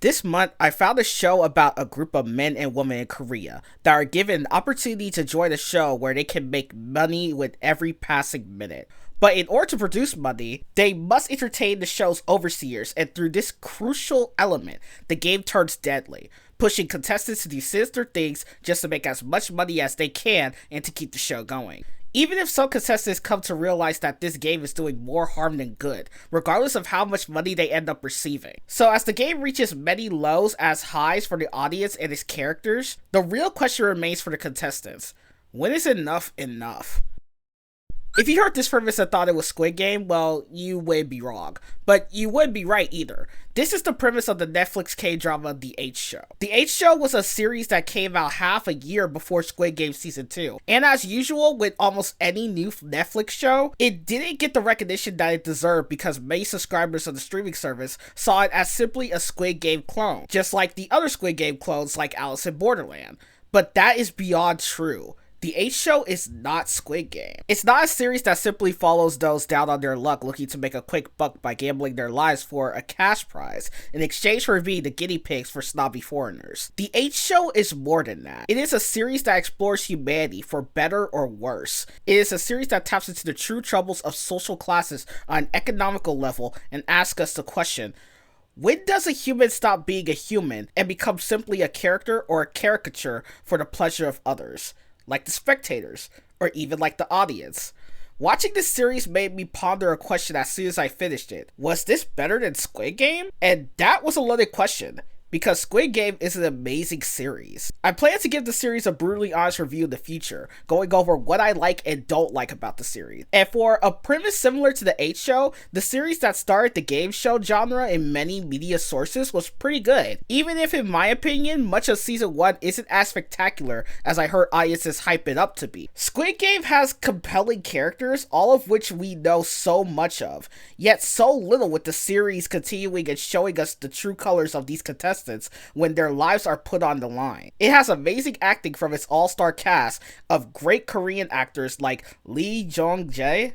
This month, I found a show about a group of men and women in Korea that are given an opportunity to join a show where they can make money with every passing minute. But in order to produce money, they must entertain the show's overseers, and through this crucial element, the game turns deadly, pushing contestants to do sinister things just to make as much money as they can and to keep the show going. Even if some contestants come to realize that this game is doing more harm than good, regardless of how much money they end up receiving. So as the game reaches many lows as highs for the audience and its characters, the real question remains for the contestants. When is enough enough? If you heard this premise and thought it was Squid Game, well, you would be wrong. But you wouldn't be right either. This is the premise of the Netflix K-drama The H Show. The H Show was a series that came out half a year before Squid Game Season 2. And as usual with almost any new Netflix show, it didn't get the recognition that it deserved because many subscribers of the streaming service saw it as simply a Squid Game clone, just like the other Squid Game clones like Alice in Borderland. But that is beyond true. The H Show is not Squid Game. It's not a series that simply follows those down on their luck looking to make a quick buck by gambling their lives for a cash prize in exchange for being the guinea pigs for snobby foreigners. The H Show is more than that. It is a series that explores humanity for better or worse. It is a series that taps into the true troubles of social classes on an economical level and asks us the question, when does a human stop being a human and become simply a character or a caricature for the pleasure of others? Like the spectators, or even like the audience. Watching this series made me ponder a question as soon as I finished it. Was this better than Squid Game? And that was a loaded question, because Squid Game is an amazing series. I plan to give the series a brutally honest review in the future, going over what I like and don't like about the series. And for a premise similar to the H Show, the series that started the game show genre in many media sources was pretty good. Even if in my opinion, much of season 1 isn't as spectacular as I heard audiences hype it up to be. Squid Game has compelling characters, all of which we know so much of, yet so little with the series continuing and showing us the true colors of these contestants when their lives are put on the line. It has amazing acting from its all-star cast of great Korean actors like Lee Jong-jae,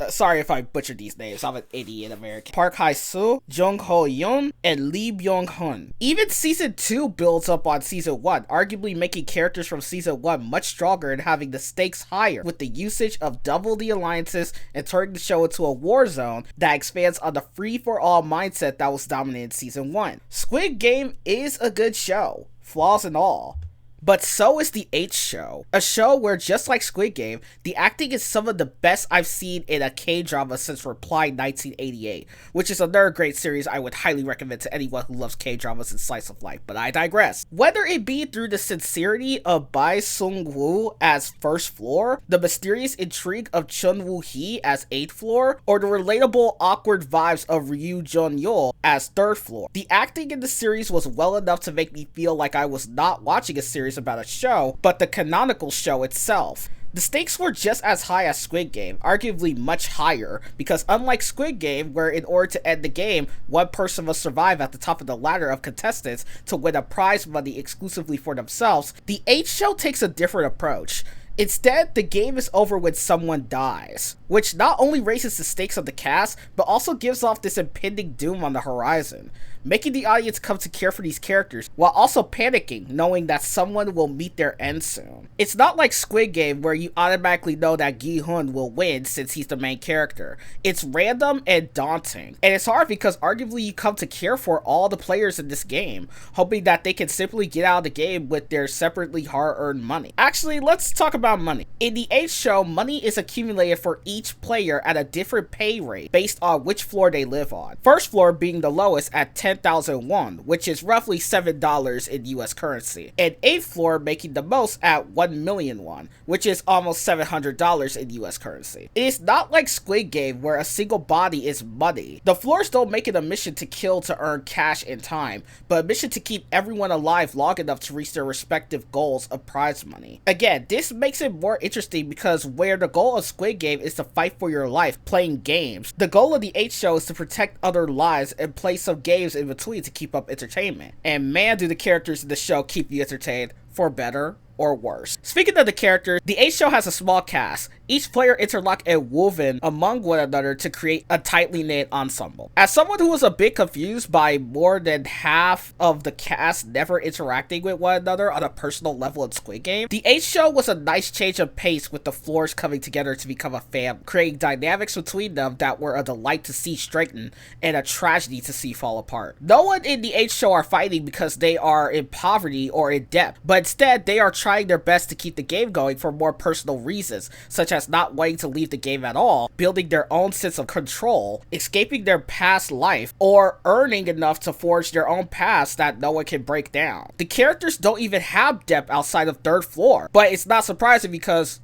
sorry if I butchered these names, I'm an idiot American, Park Hae-soo, Jung Ho-yeon, and Lee Byung-hun. Even season 2 builds up on season 1, arguably making characters from season 1 much stronger and having the stakes higher, with the usage of double the alliances and turning the show into a war zone that expands on the free-for-all mindset that was dominant in season 1. Squid Game is a good show, flaws and all. But so is the H Show, a show where, just like Squid Game, the acting is some of the best I've seen in a K-drama since Reply 1988, which is another great series I would highly recommend to anyone who loves K-dramas and slice of life, but I digress. Whether it be through the sincerity of Bae Sung-woo as First Floor, the mysterious intrigue of Chun Woo-hee as 8th Floor, or the relatable awkward vibes of Ryu Jun-yeol as 3rd Floor, the acting in the series was well enough to make me feel like I was not watching a series about a show, but the canonical show itself. The stakes were just as high as Squid Game, arguably much higher, because unlike Squid Game, where in order to end the game, one person must survive at the top of the ladder of contestants to win a prize money exclusively for themselves, the H Show takes a different approach. Instead, the game is over when someone dies, which not only raises the stakes of the cast, but also gives off this impending doom on the horizon, making the audience come to care for these characters, while also panicking, knowing that someone will meet their end soon. It's not like Squid Game, where you automatically know that Gi-hun will win since he's the main character. It's random and daunting, and it's hard because arguably you come to care for all the players in this game, hoping that they can simply get out of the game with their separately hard-earned money. Actually, let's talk about money. In the H Show, money is accumulated for each player at a different pay rate based on which floor they live on. First floor being the lowest at 10,000 won, which is roughly $7 in US currency, and 8th floor making the most at 1 million won, which is almost $700 in US currency. It is not like Squid Game where a single body is money. The floors don't make it a mission to kill to earn cash and time, but a mission to keep everyone alive long enough to reach their respective goals of prize money. Again, this makes it more interesting because where the goal of Squid Game is to fight for your life playing games, the goal of the H Show is to protect other lives and play some games in between to keep up entertainment. And man, do the characters in the show keep you entertained for better or worse. Speaking of the characters, the H show has a small cast, each player interlocked and woven among one another to create a tightly knit ensemble. As someone who was a bit confused by more than half of the cast never interacting with one another on a personal level in Squid Game, the H show was a nice change of pace with the floors coming together to become a family, creating dynamics between them that were a delight to see strengthen and a tragedy to see fall apart. No one in the H show are fighting because they are in poverty or in debt, but instead they are trying their best to keep the game going for more personal reasons, such as not wanting to leave the game at all, building their own sense of control, escaping their past life, or earning enough to forge their own past that no one can break down. The characters don't even have depth outside of third floor, but it's not surprising because,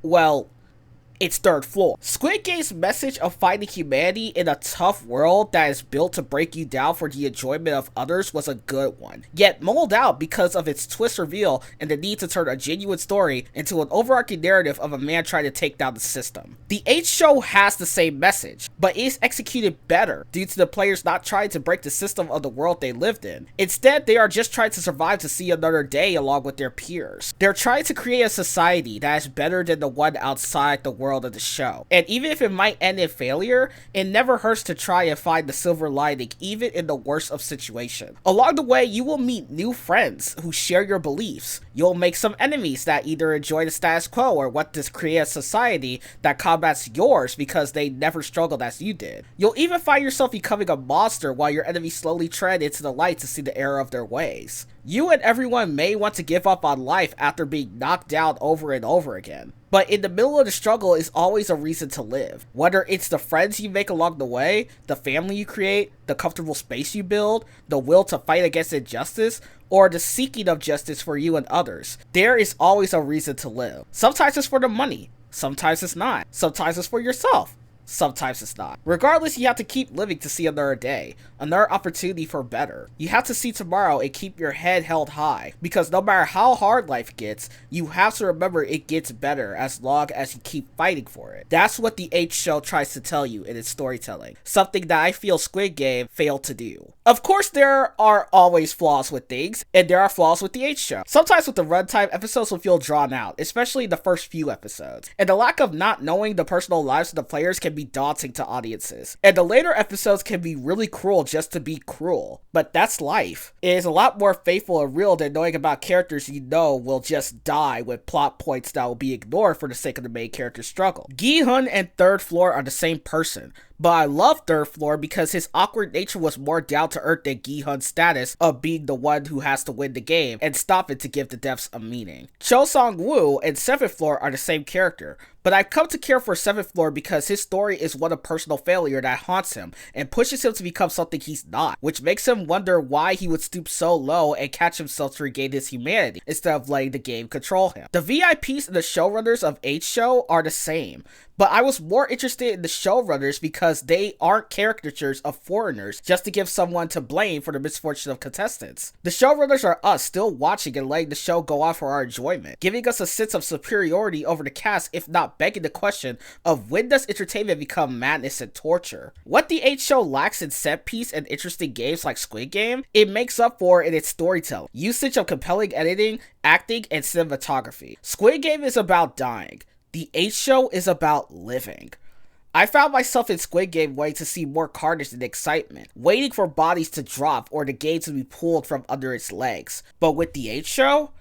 well, it's third floor. Squid Game's message of finding humanity in a tough world that is built to break you down for the enjoyment of others was a good one, yet mulled out because of its twist reveal and the need to turn a genuine story into an overarching narrative of a man trying to take down the system. The H show has the same message, but is executed better due to the players not trying to break the system of the world they lived in. Instead, they are just trying to survive to see another day along with their peers. They're trying to create a society that is better than the one outside the world of the show. And even if it might end in failure, it never hurts to try and find the silver lining even in the worst of situations. Along the way, you will meet new friends who share your beliefs. You'll make some enemies that either enjoy the status quo or want to create a society that combats yours because they never struggled as you did. You'll even find yourself becoming a monster while your enemies slowly tread into the light to see the error of their ways. You and everyone may want to give up on life after being knocked down over and over again, but in the middle of the struggle is always a reason to live. Whether it's the friends you make along the way, the family you create, the comfortable space you build, the will to fight against injustice, or the seeking of justice for you and others, there is always a reason to live. Sometimes it's for the money, sometimes it's not, sometimes it's for yourself. Sometimes it's not. Regardless, you have to keep living to see another day, another opportunity for better. You have to see tomorrow and keep your head held high, because no matter how hard life gets, you have to remember it gets better as long as you keep fighting for it. That's what the H show tries to tell you in its storytelling, something that I feel Squid Game failed to do. Of course, there are always flaws with things, and there are flaws with the H show. Sometimes with the runtime, episodes will feel drawn out, especially the first few episodes, and the lack of not knowing the personal lives of the players can be daunting to audiences, and the later episodes can be really cruel just to be cruel, but that's life. It is a lot more faithful and real than knowing about characters you know will just die with plot points that will be ignored for the sake of the main character's struggle. Gi-hun and Third Floor are the same person, but I love Third Floor because his awkward nature was more down to earth than Gi-hun's status of being the one who has to win the game and stop it to give the deaths a meaning. Cho Song-woo and Seventh Floor are the same character, but I've come to care for Seventh Floor because his story is one of personal failure that haunts him and pushes him to become something he's not, which makes him wonder why he would stoop so low and catch himself to regain his humanity instead of letting the game control him. The VIPs and the showrunners of H show are the same, but I was more interested in the showrunners because they aren't caricatures of foreigners just to give someone to blame for the misfortune of contestants. The showrunners are us still watching and letting the show go on for our enjoyment, giving us a sense of superiority over the cast, if not begging the question of when does entertainment become madness and torture. What the H show lacks in set piece and interesting games like Squid Game, it makes up for in its storytelling, usage of compelling editing, acting, and cinematography. Squid Game is about dying. The H show is about living. I found myself in Squid Game waiting to see more carnage and excitement, waiting for bodies to drop or the game to be pulled from under its legs. But with the H show,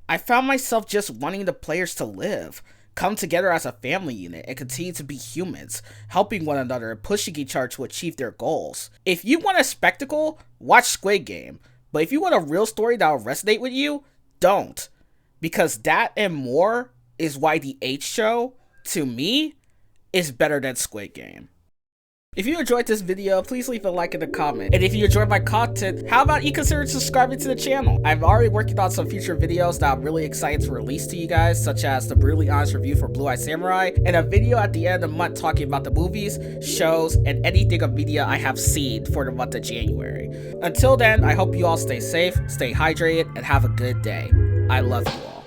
I found myself just wanting the players to live, come together as a family unit, and continue to be humans, helping one another and pushing each other to achieve their goals. If you want a spectacle, watch Squid Game. But if you want a real story that will resonate with you, don't. Because that and more is why the H show, to me, is better than Squid Game. If you enjoyed this video, please leave a like and a comment. And if you enjoyed my content, how about you consider subscribing to the channel? I'm already working on some future videos that I'm really excited to release to you guys, such as the brutally honest review for Blue Eye Samurai, and a video at the end of the month talking about the movies, shows, and anything of media I have seen for the month of January. Until then, I hope you all stay safe, stay hydrated, and have a good day. I love you all.